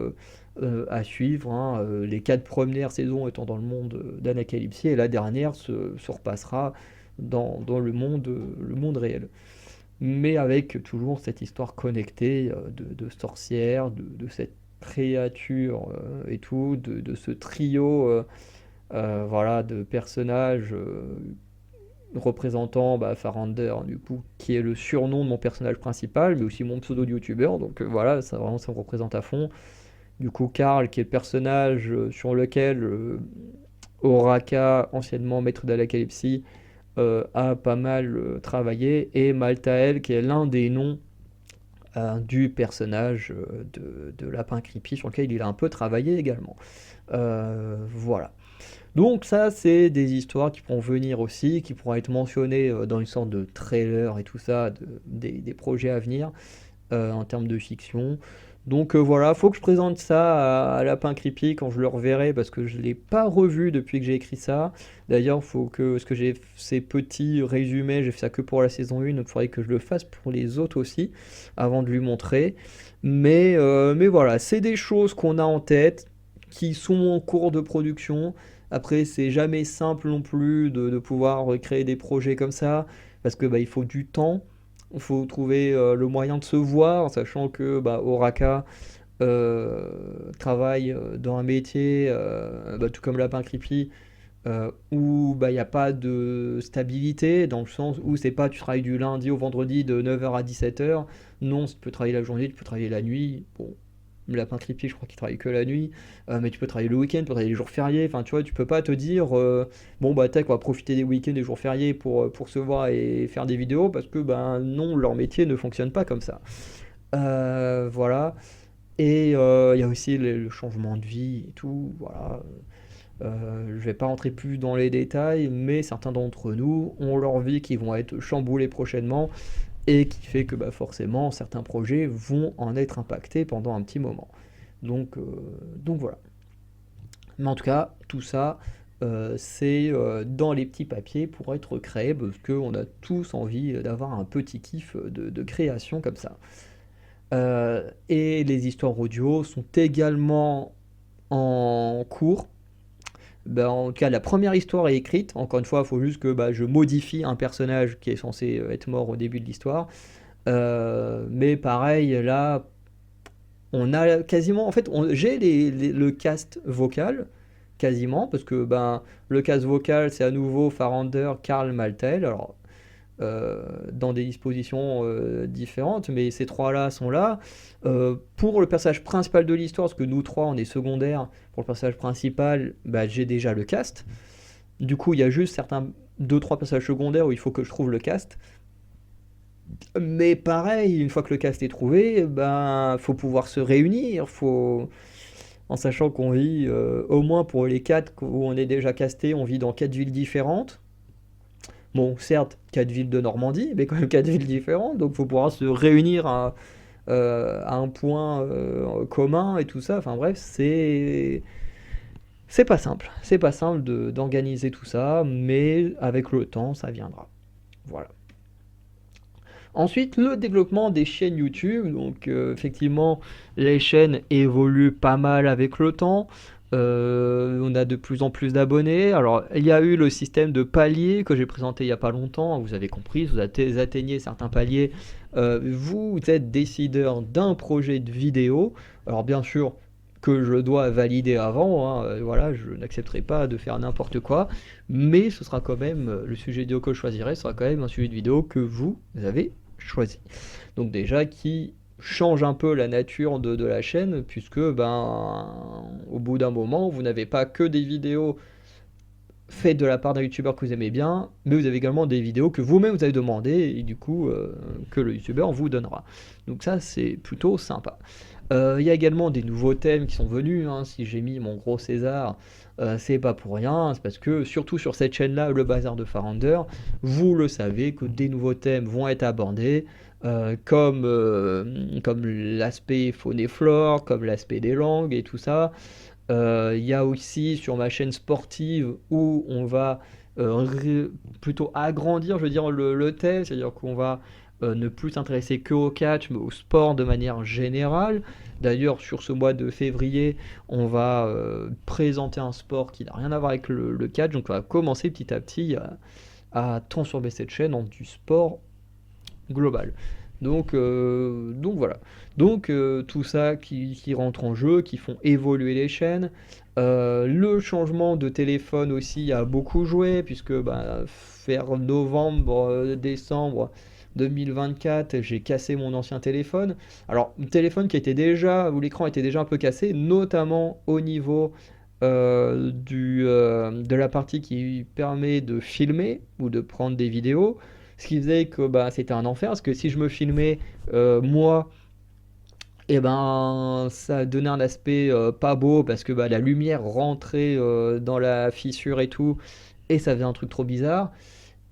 à suivre hein. Les 4 premières saisons étant dans le monde d'Anacalypsie et la dernière se repassera dans le monde réel mais avec toujours cette histoire connectée de sorcières, de cette créature et tout, de ce trio voilà, de personnages représentant Farander, du coup, qui est le surnom de mon personnage principal, mais aussi mon pseudo de youtubeur, donc voilà, ça vraiment ça me représente à fond. Du coup, Karl, qui est le personnage sur lequel Oraka, anciennement maître d'Anacalypsie, a pas mal travaillé, et Maltael, qui est l'un des noms du personnage de Lapin Creepy, sur lequel il a un peu travaillé également. Voilà. Donc ça, c'est des histoires qui pourront venir aussi, qui pourront être mentionnées dans une sorte de trailer et tout ça, des projets à venir en termes de fiction. Donc voilà, faut que je présente ça à Lapin Creepy quand je le reverrai parce que je ne l'ai pas revu depuis que j'ai écrit ça. D'ailleurs, faut que ce que j'ai ces petits résumés, j'ai fait ça que pour la saison 1, donc il faudrait que je le fasse pour les autres aussi avant de lui montrer. Mais voilà, c'est des choses qu'on a en tête qui sont en cours de production. Après, c'est jamais simple non plus de pouvoir créer des projets comme ça, parce que bah, il faut du temps, il faut trouver le moyen de se voir, sachant que bah, Oraka travaille dans un métier, bah, tout comme Lapin Creepy, où bah, il n'y a pas de stabilité, dans le sens où c'est pas tu travailles du lundi au vendredi de 9h à 17h. Non, tu peux travailler la journée, tu peux travailler la nuit. Bon, le Lapin Creepy, je crois qu'il travaille que la nuit, mais tu peux travailler le week-end, tu peux travailler les jours fériés. Enfin, tu vois, tu peux pas te dire, bon, bah, tac, on va profiter des week-ends, des jours fériés pour se voir et faire des vidéos, parce que, ben non, leur métier ne fonctionne pas comme ça. Voilà. Et il y a aussi le changement de vie et tout, voilà. Je vais pas rentrer plus dans les détails, mais certains d'entre nous ont leur vie qui vont être chamboulées prochainement et qui fait que bah, forcément certains projets vont en être impactés pendant un petit moment. Donc, euh, donc voilà. Mais en tout cas, tout ça, c'est dans les petits papiers pour être créé parce qu'on a tous envie d'avoir un petit kiff de création comme ça. Et les histoires audio sont également en cours. Ben, en tout cas, la première histoire est écrite. Encore une fois, il faut juste que bah, je modifie un personnage qui est censé être mort au début de l'histoire. Mais pareil, là, on a quasiment. En fait, j'ai le cast vocal, quasiment, parce que ben, le cast vocal, c'est à nouveau Farander, Karl Maltel. Alors, dans des dispositions différentes, mais ces trois-là sont là. Pour le personnage principal de l'histoire, parce que nous trois, on est secondaires, pour le personnage principal, bah, j'ai déjà le cast. Du coup, il y a juste certains deux trois passages secondaires où il faut que je trouve le cast. Mais pareil, une fois que le cast est trouvé, ben faut pouvoir se réunir, faut en sachant qu'on vit au moins pour les quatre où on est déjà casté, on vit dans quatre villes différentes. Bon, certes, quatre villes de Normandie, mais quand même quatre villes différentes, donc il faut pouvoir se réunir à un point commun et tout ça. Enfin bref, c'est pas simple. C'est pas simple d'organiser tout ça, mais avec le temps, ça viendra. Voilà. Ensuite, le développement des chaînes YouTube. Donc, effectivement, les chaînes évoluent pas mal avec le temps. On a de plus en plus d'abonnés. Alors, il y a eu le système de paliers que j'ai présenté il n'y a pas longtemps. Vous avez compris, vous atteignez certains paliers. Vous êtes décideur d'un projet de vidéo. Alors, bien sûr, que je dois valider avant. Hein, voilà, je n'accepterai pas de faire n'importe quoi. Mais ce sera quand même, le sujet vidéo que je choisirai sera quand même un sujet de vidéo que vous avez choisi. Donc déjà qui change un peu la nature de la chaîne, puisque ben au bout d'un moment, vous n'avez pas que des vidéos faites de la part d'un youtubeur que vous aimez bien, mais vous avez également des vidéos que vous-même vous avez demandé et du coup que le youtubeur vous donnera. Donc ça c'est plutôt sympa. Il y a également des nouveaux thèmes qui sont venus, hein. Si j'ai mis mon gros César, c'est pas pour rien, c'est parce que surtout sur cette chaîne-là, le bazar de Farander, vous le savez que des nouveaux thèmes vont être abordés, comme l'aspect faune et flore, comme l'aspect des langues et tout ça. Il y a aussi sur ma chaîne sportive où on va plutôt agrandir, je veux dire, le thème, c'est-à-dire qu'on va ne plus s'intéresser que au catch, mais au sport de manière générale. D'ailleurs, sur ce mois de février, on va présenter un sport qui n'a rien à voir avec le catch, donc on va commencer petit à petit à transformer cette chaîne en du sport global. Donc voilà. Donc tout ça qui rentre en jeu, qui font évoluer les chaînes. Le changement de téléphone aussi a beaucoup joué, puisque bah, vers novembre, décembre 2024, j'ai cassé mon ancien téléphone. Alors, un téléphone qui était déjà, où l'écran était déjà un peu cassé, notamment au niveau de la partie qui permet de filmer ou de prendre des vidéos. Ce qui faisait que bah, c'était un enfer, parce que si je me filmais moi, et ben ça donnait un aspect pas beau, parce que bah, la lumière rentrait dans la fissure et tout, et ça faisait un truc trop bizarre.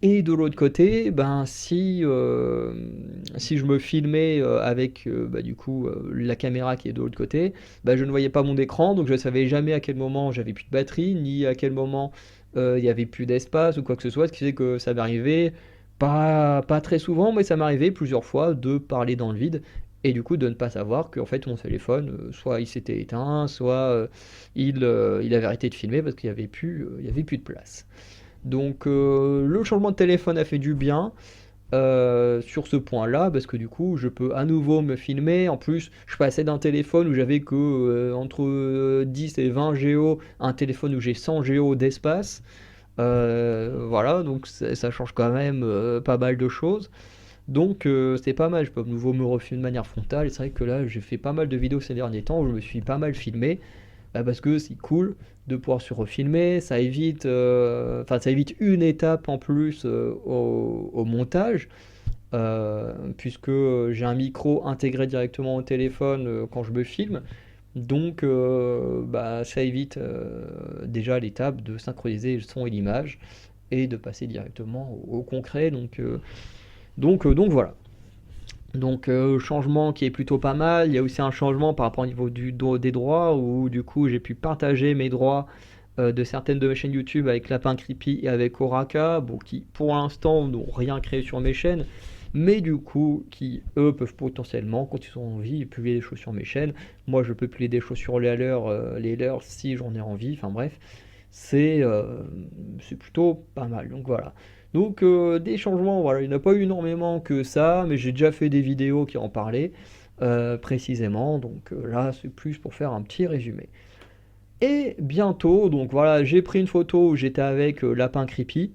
Et de l'autre côté, ben si je me filmais avec bah, du coup la caméra qui est de l'autre côté, bah, je ne voyais pas mon écran, donc je ne savais jamais à quel moment j'avais plus de batterie, ni à quel moment il y avait plus d'espace ou quoi que ce soit, ce qui faisait que ça m'arrivait pas très souvent, mais ça m'arrivait plusieurs fois de parler dans le vide et du coup de ne pas savoir qu'en fait mon téléphone, soit il s'était éteint, soit il avait arrêté de filmer parce qu'il y avait plus de place. Donc le changement de téléphone a fait du bien sur ce point-là, parce que du coup, je peux à nouveau me filmer. En plus, je passais d'un téléphone où j'avais que entre 10 et 20 Go, à un téléphone où j'ai 100 Go d'espace. Voilà, donc ça change quand même pas mal de choses. Donc c'est pas mal, je peux à nouveau me refilmer de manière frontale. Et c'est vrai que là, j'ai fait pas mal de vidéos ces derniers temps où je me suis pas mal filmé. Bah, parce que c'est cool de pouvoir se refilmer, ça évite une étape en plus au montage, puisque j'ai un micro intégré directement au téléphone quand je me filme, donc bah, ça évite déjà l'étape de synchroniser le son et l'image et de passer directement au concret, donc voilà. Donc changement qui est plutôt pas mal. Il y a aussi un changement par rapport au niveau des droits où du coup j'ai pu partager mes droits de certaines de mes chaînes YouTube avec Lapin Creepy et avec Oraka, bon, qui pour l'instant n'ont rien créé sur mes chaînes, mais du coup qui eux peuvent potentiellement, quand ils ont envie, publier des choses sur mes chaînes. Moi je peux publier des choses sur les leurs si j'en ai envie, enfin bref, c'est c'est plutôt pas mal. Donc voilà. Donc des changements, voilà, il n'y en a pas eu énormément que ça, mais j'ai déjà fait des vidéos qui en parlaient précisément, donc là c'est plus pour faire un petit résumé. Et bientôt, donc voilà, j'ai pris une photo où j'étais avec Lapin Creepy,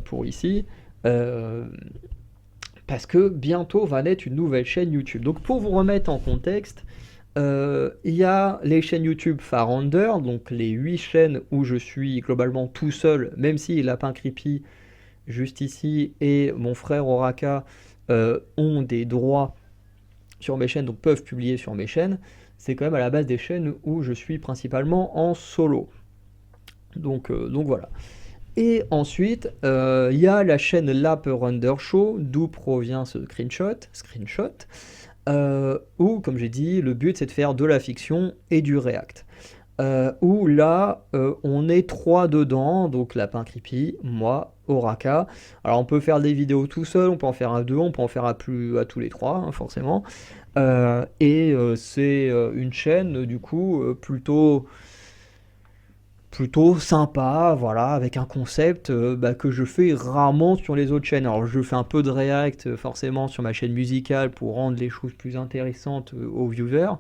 pour ici, euh, parce que bientôt va naître une nouvelle chaîne YouTube. Donc pour vous remettre en contexte, il y a les chaînes YouTube Farounder, donc les 8 chaînes où je suis globalement tout seul, même si Lapin Creepy, juste ici, et mon frère Oraka ont des droits sur mes chaînes, donc peuvent publier sur mes chaînes. C'est quand même à la base des chaînes où je suis principalement en solo. Donc voilà. Et ensuite, il y a la chaîne Lap Render Show, d'où provient ce screenshot, où, comme j'ai dit, le but c'est de faire de la fiction et du react. Où là, on est trois dedans, donc Lapin Creepy, moi, Oraka. Alors on peut faire des vidéos tout seul, on peut en faire à deux, on peut en faire à tous les trois, hein, forcément. C'est une chaîne du coup plutôt sympa, voilà, avec un concept bah, que je fais rarement sur les autres chaînes. Alors je fais un peu de React forcément sur ma chaîne musicale pour rendre les choses plus intéressantes aux viewers,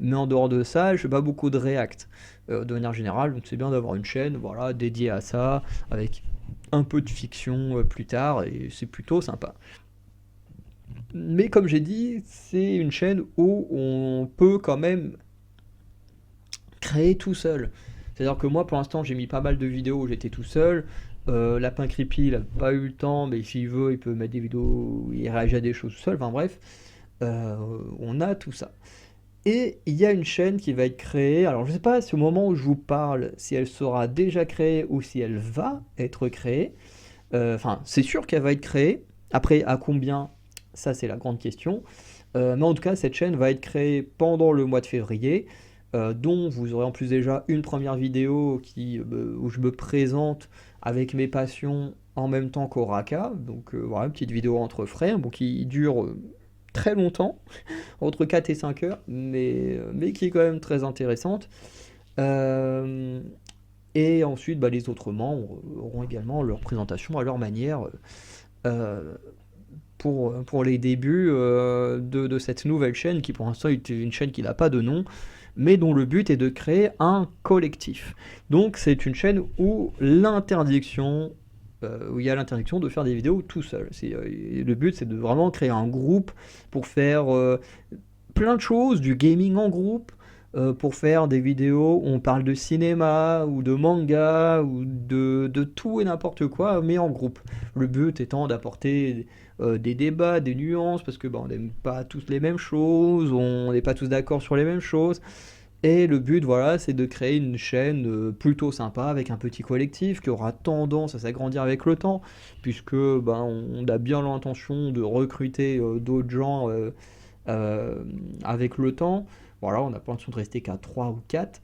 mais en dehors de ça, je fais pas beaucoup de React de manière générale, donc c'est bien d'avoir une chaîne voilà, dédiée à ça, avec un peu de fiction plus tard, et c'est plutôt sympa. Mais comme j'ai dit, c'est une chaîne où on peut quand même créer tout seul. C'est-à-dire que moi, pour l'instant, j'ai mis pas mal de vidéos où j'étais tout seul. Lapin Creepy, il a pas eu le temps, mais s'il veut, il peut mettre des vidéos où il réagit à des choses tout seul. Enfin bref, euh, on a tout ça. Et il y a une chaîne qui va être créée. Alors, je sais pas si au moment où je vous parle, si elle sera déjà créée ou si elle va être créée. Enfin, c'est sûr qu'elle va être créée. Après, à combien? Ça, c'est la grande question. Mais en tout cas, cette chaîne va être créée pendant le mois de février, dont vous aurez en plus déjà une première vidéo où je me présente avec mes passions en même temps qu'Oraka. Donc voilà, une petite vidéo entre frères, bon, qui dure très longtemps, entre 4 et 5 heures, mais qui est quand même très intéressante. Euh, et ensuite, bah, les autres membres auront également leur présentation à leur manière euh, pour les débuts de cette nouvelle chaîne qui pour l'instant est une chaîne qui n'a pas de nom, mais dont le but est de créer un collectif. Donc c'est une chaîne où il y a l'interdiction de faire des vidéos tout seul. Le but c'est de vraiment créer un groupe pour faire plein de choses, du gaming en groupe, pour faire des vidéos où on parle de cinéma ou de manga ou de tout et n'importe quoi, mais en groupe. Le but étant d'apporter des débats, des nuances, parce que bah, on n'aime pas tous les mêmes choses, on n'est pas tous d'accord sur les mêmes choses. Et le but, voilà, c'est de créer une chaîne plutôt sympa avec un petit collectif qui aura tendance à s'agrandir avec le temps, puisque ben, on a bien l'intention de recruter d'autres gens euh, avec le temps. Voilà, on n'a pas l'intention de rester qu'à 3 ou 4.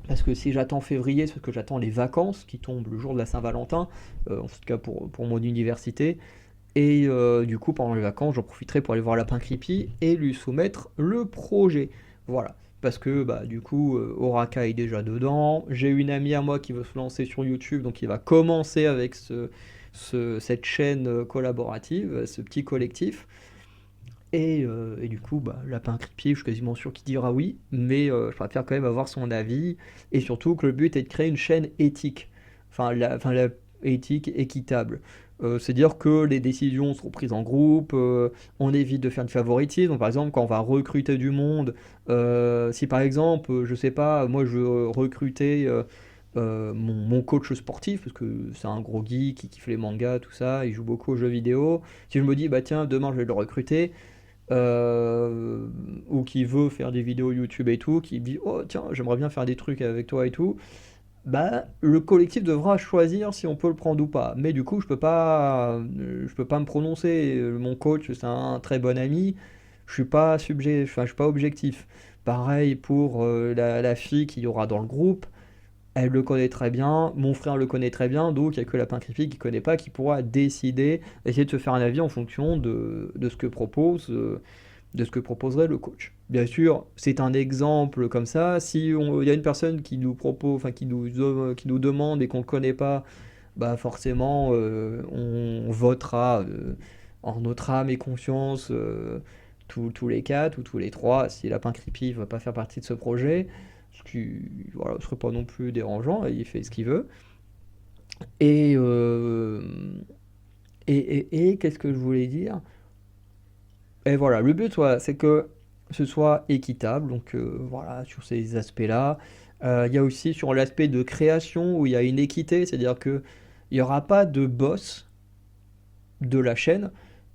Parce que si j'attends février, c'est parce que j'attends les vacances qui tombent le jour de la Saint-Valentin, en tout cas pour mon université. Et du coup, pendant les vacances, j'en profiterai pour aller voir Lapin Creepy et lui soumettre le projet. Voilà. Parce que bah, du coup, Oraka est déjà dedans. J'ai une amie à moi qui veut se lancer sur YouTube, donc il va commencer avec cette chaîne collaborative, ce petit collectif. Et du coup, bah, Lapin Creepy, je suis quasiment sûr qu'il dira oui, mais je préfère quand même avoir son avis. Et surtout que le but est de créer une chaîne éthique. Enfin, la éthique équitable. C'est-à-dire que les décisions seront prises en groupe, on évite de faire du favoritisme. Donc, par exemple, quand on va recruter du monde, si par exemple, je sais pas, moi je veux recruter mon coach sportif, parce que c'est un gros geek qui kiffe les mangas, tout ça, il joue beaucoup aux jeux vidéo. Si je me dis, bah tiens, demain je vais le recruter, euh, ou qui veut faire des vidéos YouTube et tout, qui dit oh tiens j'aimerais bien faire des trucs avec toi et tout, bah le collectif devra choisir si on peut le prendre ou pas. Mais du coup je peux pas me prononcer. Mon coach c'est un très bon ami, je suis pas objectif. Pareil pour la fille qu'il y aura dans le groupe. Elle le connaît très bien, mon frère le connaît très bien, donc il n'y a que Lapin Creepy qui ne connaît pas, qui pourra décider, essayer de se faire un avis en fonction de ce que de ce que proposerait le coach. Bien sûr, c'est un exemple comme ça. Si il y a une personne qui nous propose, enfin qui nous demande et qu'on ne connaît pas, bah forcément on votera en notre âme et conscience tous les quatre ou tous les trois si Lapin Creepy ne veut pas faire partie de ce projet. Ce qui voilà, serait pas non plus dérangeant, il fait ce qu'il veut. Et, et qu'est-ce que je voulais dire? Et voilà, le but, voilà, c'est que ce soit équitable, donc voilà, sur ces aspects-là. Il y a aussi sur l'aspect de création où il y a une équité, c'est-à-dire que il n'y aura pas de boss de la chaîne,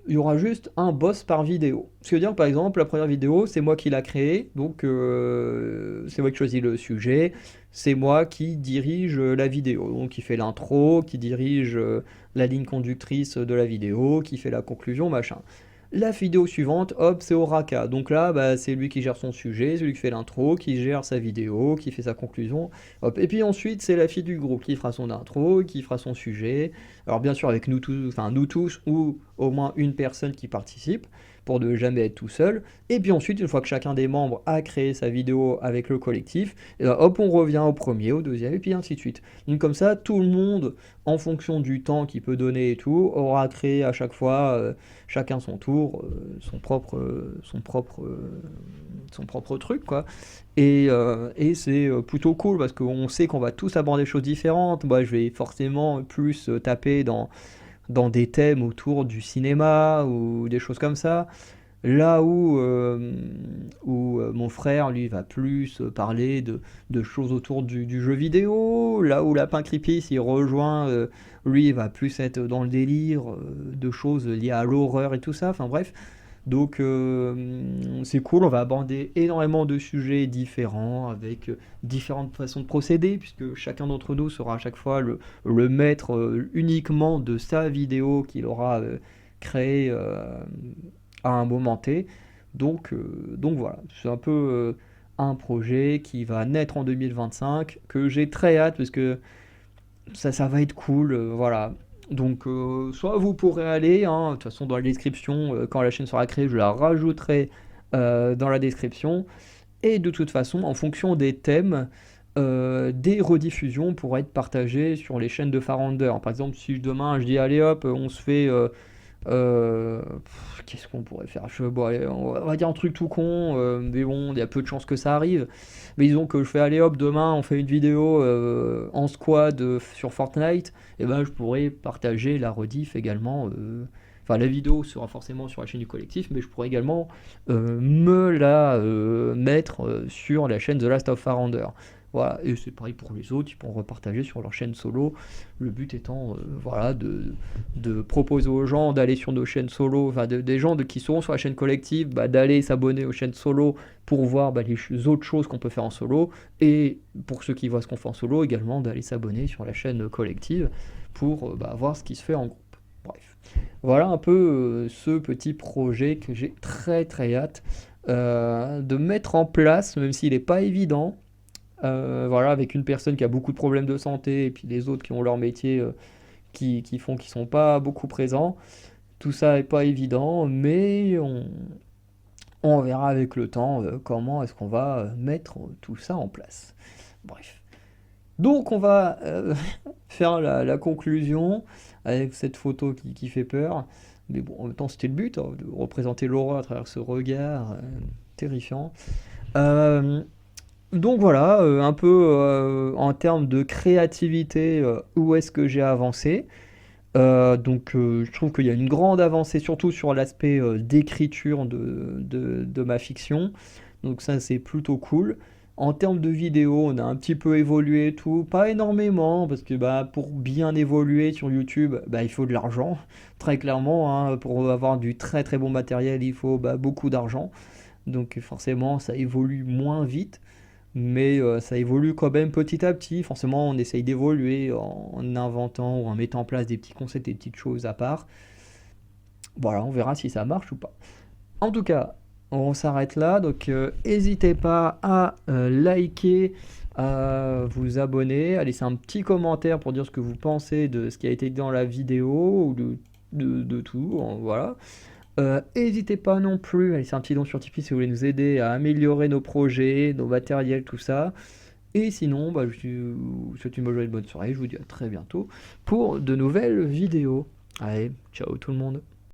il y aura juste un boss par vidéo. Ce qui veut dire, par exemple, la première vidéo, c'est moi qui l'a créée, donc c'est moi qui choisis le sujet, c'est moi qui dirige la vidéo, donc qui fait l'intro, qui dirige la ligne conductrice de la vidéo, qui fait la conclusion, machin. La vidéo suivante, hop, c'est Oraka. Donc là, bah, c'est lui qui gère son sujet, celui qui fait l'intro, qui gère sa vidéo, qui fait sa conclusion. Hop. Et puis ensuite, c'est la fille du groupe qui fera son intro, qui fera son sujet. Alors bien sûr, avec nous tous, ou au moins une personne qui participe, pour ne jamais être tout seul. Et puis ensuite, une fois que chacun des membres a créé sa vidéo avec le collectif, et ben, hop, on revient au premier, au deuxième, et puis ainsi de suite. Donc comme ça, tout le monde, en fonction du temps qu'il peut donner et tout, aura créé à chaque fois, chacun son tour, son propre truc, quoi. Et c'est plutôt cool parce qu'on sait qu'on va tous aborder des choses différentes. Moi, je vais forcément plus taper dans des thèmes autour du cinéma ou des choses comme ça. Là où mon frère, lui, va plus parler de choses autour du jeu vidéo. Là où Lapin Creepy, s'il rejoint, lui, il va plus être dans le délire de choses liées à l'horreur et tout ça. Enfin bref. Donc c'est cool, on va aborder énormément de sujets différents avec différentes façons de procéder, puisque chacun d'entre nous sera à chaque fois le maître uniquement de sa vidéo qu'il aura créée à un moment T. Donc voilà, c'est un peu un projet qui va naître en 2025, que j'ai très hâte, parce que ça va être cool, voilà. Donc, soit vous pourrez aller, hein, de toute façon, dans la description, quand la chaîne sera créée, je la rajouterai dans la description. Et de toute façon, en fonction des thèmes, des rediffusions pourraient être partagées sur les chaînes de Farounder. Par exemple, si demain je dis allez hop, on se fait qu'est-ce qu'on pourrait faire? Bon, allez, on va dire un truc tout con, mais bon, il y a peu de chances que ça arrive. Mais disons que je fais, allez hop, demain on fait une vidéo en squad sur Fortnite, et ben je pourrais partager la rediff également. Enfin, la vidéo sera forcément sur la chaîne du collectif, mais je pourrais également me la mettre sur la chaîne The Last of Farounder. Voilà, et c'est pareil pour les autres, ils pourront repartager sur leur chaîne solo. Le but étant, voilà, de proposer aux gens d'aller sur nos chaînes solo, enfin des gens qui seront sur la chaîne collective, bah, d'aller s'abonner aux chaînes solo pour voir bah, les autres choses qu'on peut faire en solo, et pour ceux qui voient ce qu'on fait en solo, également d'aller s'abonner sur la chaîne collective pour bah, voir ce qui se fait en groupe. Bref, voilà un peu ce petit projet que j'ai très très hâte de mettre en place, même s'il n'est pas évident. Voilà, avec une personne qui a beaucoup de problèmes de santé et puis les autres qui ont leur métier qui font qu'ils sont pas beaucoup présents. Tout ça est pas évident, mais on verra avec le temps comment est-ce qu'on va mettre tout ça en place. Bref. Donc on va faire la conclusion avec cette photo qui fait peur. Mais bon, en même temps, c'était le but, hein, de représenter l'horreur à travers ce regard terrifiant. Euh, donc voilà, un peu en termes de créativité, où est-ce que j'ai avancé. Je trouve qu'il y a une grande avancée, surtout sur l'aspect d'écriture de ma fiction. Donc ça, c'est plutôt cool. En termes de vidéo, on a un petit peu évolué, tout, pas énormément, parce que bah, pour bien évoluer sur YouTube, bah, il faut de l'argent, très clairement, hein. Pour avoir du très très bon matériel, il faut bah, beaucoup d'argent. Donc forcément, ça évolue moins vite, mais ça évolue quand même petit à petit. Forcément, on essaye d'évoluer en inventant ou en mettant en place des petits concepts, des petites choses à part. Voilà, on verra si ça marche ou pas. En tout cas, on s'arrête là. Donc, n'hésitez pas à liker, à vous abonner, à laisser un petit commentaire pour dire ce que vous pensez de ce qui a été dit dans la vidéo ou de tout. Voilà. N'hésitez pas non plus à laisser un petit don sur Tipeee si vous voulez nous aider à améliorer nos projets, nos matériels, tout ça. Et sinon, bah, je vous souhaite une bonne journée, une bonne soirée. Je vous dis à très bientôt pour de nouvelles vidéos. Allez, ciao tout le monde.